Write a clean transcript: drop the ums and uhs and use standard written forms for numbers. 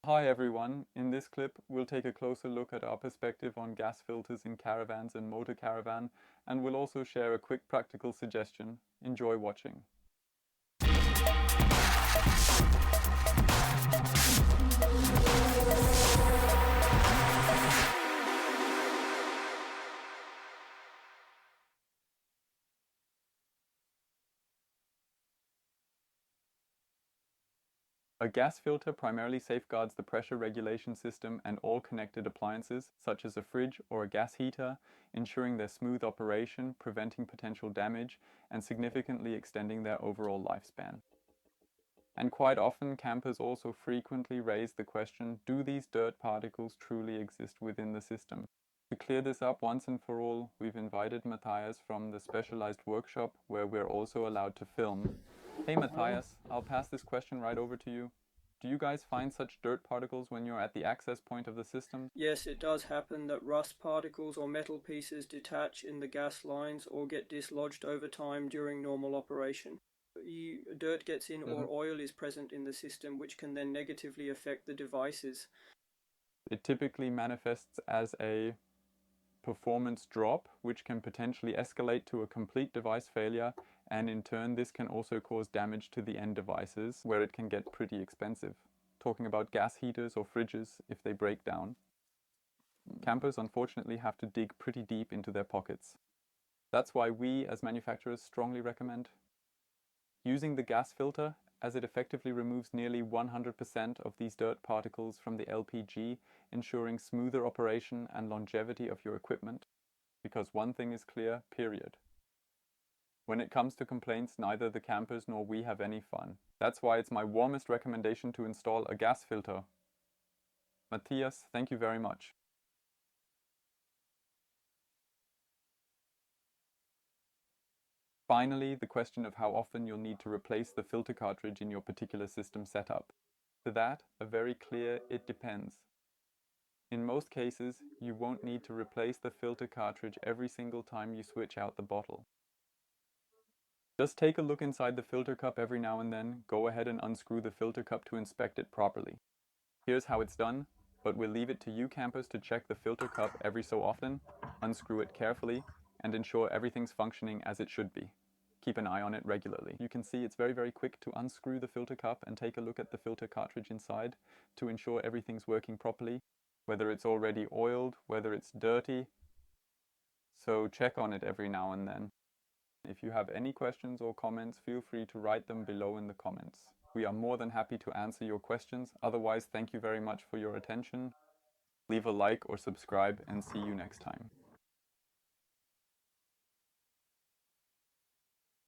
Hi everyone, in this clip we'll take a closer look at our perspective on gas filters in caravans and motor caravan, and we'll also share a quick practical suggestion. Enjoy watching. A gas filter primarily safeguards the pressure regulation system and all connected appliances, such as a fridge or a gas heater, ensuring their smooth operation, preventing potential damage, and significantly extending their overall lifespan. And quite often, campers also frequently raise the question, do these dirt particles truly exist within the system? To clear this up once and for all, we've invited Matthias from the specialized workshop where we're also allowed to film. Hey Matthias, I'll pass this question right over to you. Do you guys find such dirt particles when you're at the access point of the system? Yes, it does happen that rust particles or metal pieces detach in the gas lines or get dislodged over time during normal operation. Dirt gets in or oil is present in the system, which can then negatively affect the devices. It typically manifests as a performance drop, which can potentially escalate to a complete device failure, and in turn this can also cause damage to the end devices, where it can get pretty expensive. Talking about gas heaters or fridges if they break down. Campers unfortunately have to dig pretty deep into their pockets. That's why we as manufacturers strongly recommend using the gas filter, as it effectively removes nearly 100% of these dirt particles from the LPG, ensuring smoother operation and longevity of your equipment. Because one thing is clear, period. When it comes to complaints, neither the campers nor we have any fun. That's why it's my warmest recommendation to install a gas filter. Matthias, thank you very much. Finally, the question of how often you'll need to replace the filter cartridge in your particular system setup. To that, a very clear "it depends." In most cases, you won't need to replace the filter cartridge every single time you switch out the bottle. Just take a look inside the filter cup every now and then, go ahead and unscrew the filter cup to inspect it properly. Here's how it's done, but we'll leave it to you campers to check the filter cup every so often, unscrew it carefully, and ensure everything's functioning as it should be. Keep an eye on it regularly. You can see it's very quick to unscrew the filter cup and take a look at the filter cartridge inside to ensure everything's working properly, whether it's already oiled, whether it's dirty. So check on it every now and then. If you have any questions or comments, feel free to write them below in the comments. We are more than happy to answer your questions. Otherwise, thank you very much for your attention. Leave a like or subscribe and see you next time.